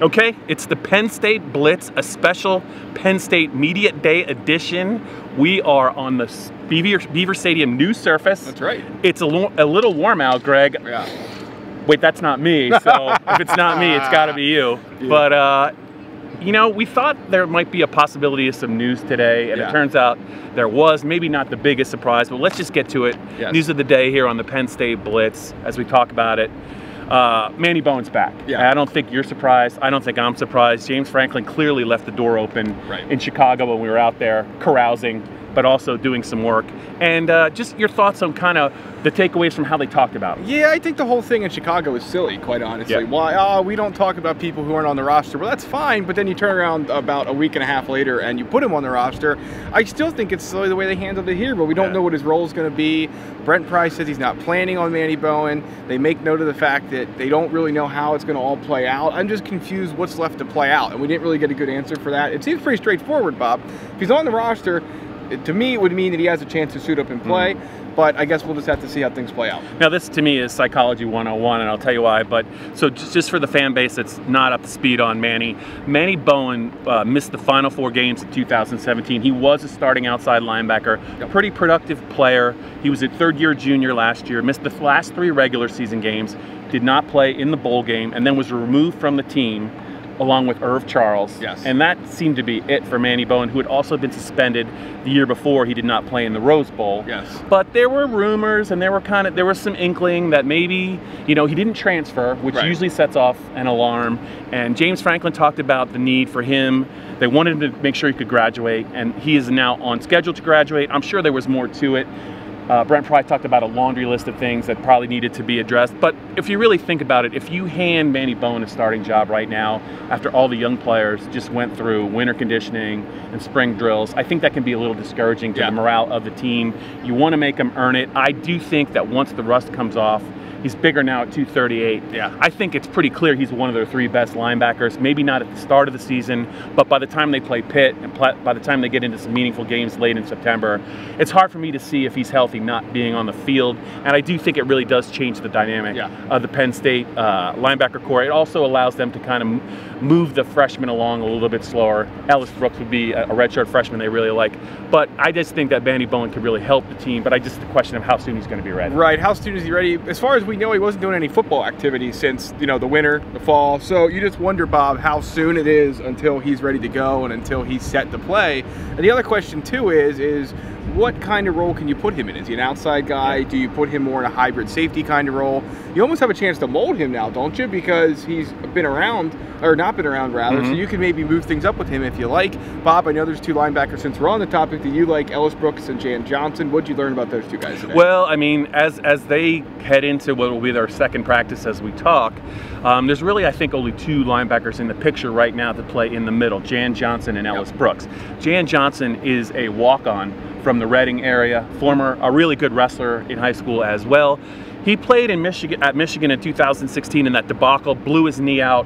Okay, it's the Penn State Blitz, a special Penn State Media Day edition. We are on the Beaver Stadium new surface. That's right. It's a little warm out, Greg. Yeah. Wait, that's not me. So if it's not me, it's got to be you. Yeah. But you know, we thought there might be a possibility of some news today, and it turns out there was. Maybe not the biggest surprise, but let's just get to it. Yes. News of the day here on the Penn State Blitz as we talk about it. Manny Bowen's back. Yeah. I don't think you're surprised. I don't think I'm surprised. James Franklin clearly left the door open in Chicago when we were out there carousing, but also doing some work. And just your thoughts on kind of the takeaways from how they talked about it. Yeah, I think the whole thing in Chicago is silly, quite honestly. Yeah. Why? We don't talk about people who aren't on the roster. Well, that's fine, but then you turn around about a week and a half later and you put him on the roster. I still think it's silly the way they handled it here, but we don't know what his role is going to be. Brent Pryce says he's not planning on Manny Bowen. They make note of the fact that they don't really know how it's going to all play out. I'm just confused what's left to play out, and we didn't really get a good answer for that. It seems pretty straightforward, Bob. If he's on the roster, to me, it would mean that he has a chance to suit up and play, but I guess we'll just have to see how things play out. Now, this to me is psychology 101, and I'll tell you why. But so just for the fan base that's not up to speed on Manny Bowen missed the final 4 games of 2017. He was a starting outside linebacker, pretty productive player. He was a third-year junior last year, missed the last 3 regular season games, did not play in the bowl game, and then was removed from the team along with Irv Charles. Yes. And that seemed to be it for Manny Bowen, who had also been suspended the year before. He did not play in the Rose Bowl. Yes. But there were rumors, and there was some inkling that maybe, you know, he didn't transfer, which usually sets off an alarm. And James Franklin talked about the need for him. They wanted him to make sure he could graduate, and he is now on schedule to graduate. I'm sure there was more to it. Brent Pryce talked about a laundry list of things that probably needed to be addressed. But if you really think about it, if you hand Manny Bowen a starting job right now, after all the young players just went through winter conditioning and spring drills, I think that can be a little discouraging to the morale of the team. You want to make them earn it. I do think that once the rust comes off, he's bigger now at 238. Yeah. I think it's pretty clear he's one of their 3 best linebackers. Maybe not at the start of the season, but by the time they play Pitt and by the time they get into some meaningful games late in September, it's hard for me to see if he's healthy not being on the field. And I do think it really does change the dynamic of the Penn State linebacker core. It also allows them to kind of move the freshmen along a little bit slower. Ellis Brooks would be a redshirt freshman they really like. But I just think that Manny Bowen could really help the team. But the question of how soon he's going to be ready. Right. How soon is he ready? As far as we know, he wasn't doing any football activity since, you know, the winter, the fall. So you just wonder, Bob, how soon it is until he's ready to go and until he's set to play. And the other question too is what kind of role can you put him in? Is he an outside guy? Do you put him more in a hybrid safety kind of role? You almost have a chance to mold him now, don't you? Because he's been around, or not been around rather, so you can maybe move things up with him if you like. Bob, I know there's 2 linebackers since we're on the topic that you like, Ellis Brooks and Jan Johnson. What did you learn about those 2 guys today? Well, I mean, as they head into what will be their second practice as we talk, there's really, I think, only 2 linebackers in the picture right now that play in the middle, Jan Johnson and Ellis Brooks. Jan Johnson is a walk-on from the Reading area, a really good wrestler in high school as well. He played in Michigan in 2016 in that debacle, blew his knee out,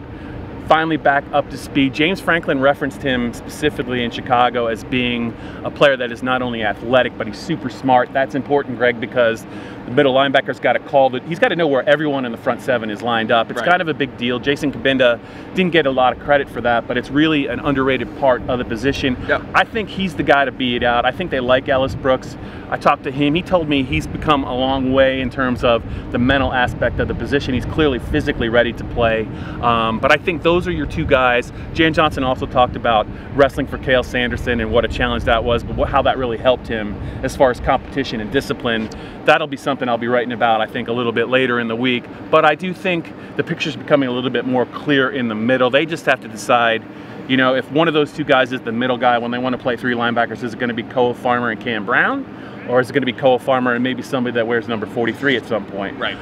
finally back up to speed. James Franklin referenced him specifically in Chicago as being a player that is not only athletic, but he's super smart. That's important, Greg, because the middle linebacker's got to he's got to know where everyone in the front 7 is lined up. It's kind of a big deal. Jason Kabinda didn't get a lot of credit for that, but it's really an underrated part of the position. I think he's the guy to beat out. I think they like Ellis Brooks. I talked to him. He told me he's become a long way in terms of the mental aspect of the position. He's clearly physically ready to play. But I think those are your 2 guys. Jan Johnson also talked about wrestling for Cale Sanderson and what a challenge that was, but how that really helped him as far as competition and discipline. That'll be something I'll be writing about, I think, a little bit later in the week. But I do think the picture's becoming a little bit more clear in the middle. They just have to decide, you know, if one of those 2 guys is the middle guy when they want to play 3 linebackers, is it going to be Koa Farmer and Cam Brown? Or is it going to be Koa Farmer and maybe somebody that wears number 43 at some point? Right.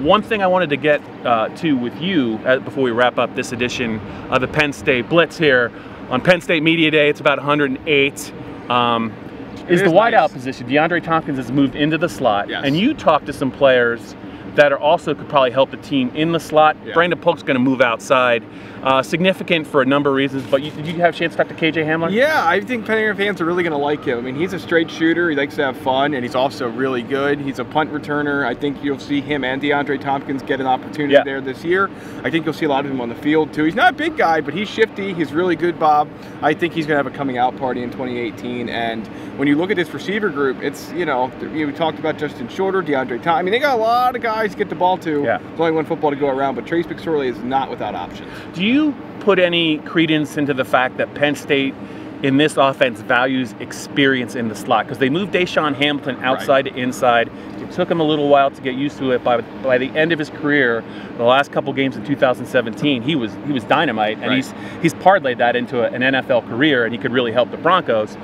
One thing I wanted to get to with you before we wrap up this edition of the Penn State Blitz here on Penn State Media Day, it's about 108, is the wideout position. DeAndre Tompkins has moved into the slot, and you talked to some players that are also could probably help the team in the slot. Yeah. Brandon Polk's going to move outside. Significant for a number of reasons, but did you have a chance to talk to KJ Hamler? Yeah, I think Penn fans are really going to like him. I mean, he's a straight shooter. He likes to have fun, and he's also really good. He's a punt returner. I think you'll see him and DeAndre Tompkins get an opportunity there this year. I think you'll see a lot of him on the field, too. He's not a big guy, but he's shifty. He's really good, Bob. I think he's going to have a coming out party in 2018, and when you look at this receiver group, it's, you know, we talked about Justin Shorter, DeAndre Tompkins. I mean, they got a lot of guys to get the ball to. Yeah. There's only one football to go around, but Trace McSorley is not without options. Do you put any credence into the fact that Penn State in this offense values experience in the slot? Because they moved Deshaun Hamilton outside to inside. It took him a little while to get used to it. By the end of his career, the last couple games in 2017, he was dynamite, and he's parlayed that into an NFL career, and he could really help the Broncos.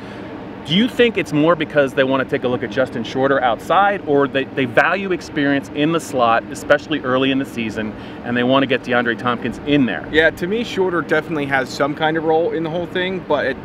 Do you think it's more because they want to take a look at Justin Shorter outside, or they value experience in the slot, especially early in the season, and they want to get DeAndre Tompkins in there? Yeah, to me, Shorter definitely has some kind of role in the whole thing, but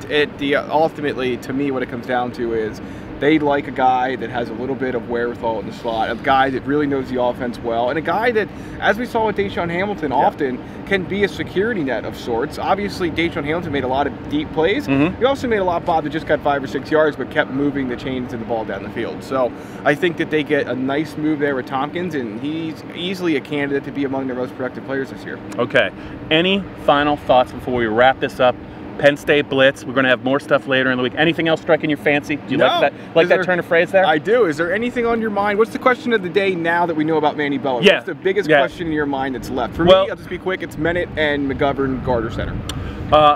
ultimately, to me, what it comes down to is they like a guy that has a little bit of wherewithal in the slot, a guy that really knows the offense well, and a guy that, as we saw with Deshaun Hamilton, often can be a security net of sorts. Obviously, Deshaun Hamilton made a lot of deep plays. He also made a lot, Bob, that just got 5 or 6 yards, but kept moving the chains of the ball down the field. So I think that they get a nice move there with Tompkins, and he's easily a candidate to be among their most productive players this year. Okay. Any final thoughts before we wrap this up? Penn State Blitz. We're going to have more stuff later in the week. Anything else striking your fancy? Do you like that turn of phrase there? I do. Is there anything on your mind? What's the question of the day now that we know about Manny Bowen? What's the biggest question in your mind that's left? For me, I'll just be quick. It's Menet and McGovern Garter Center.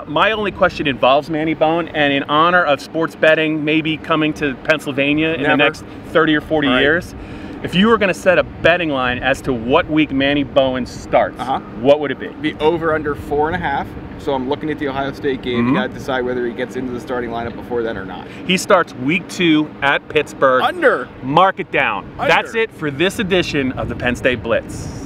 My only question involves Manny Bowen, and in honor of sports betting maybe coming to Pennsylvania in the next 30 or 40 years, if you were going to set a betting line as to what week Manny Bowen starts, what would it be? Be over under 4.5. So I'm looking at the Ohio State game. You got to decide whether he gets into the starting lineup before then or not. He starts week 2 at Pittsburgh. Under. Mark it down. Under. That's it for this edition of the Penn State Blitz.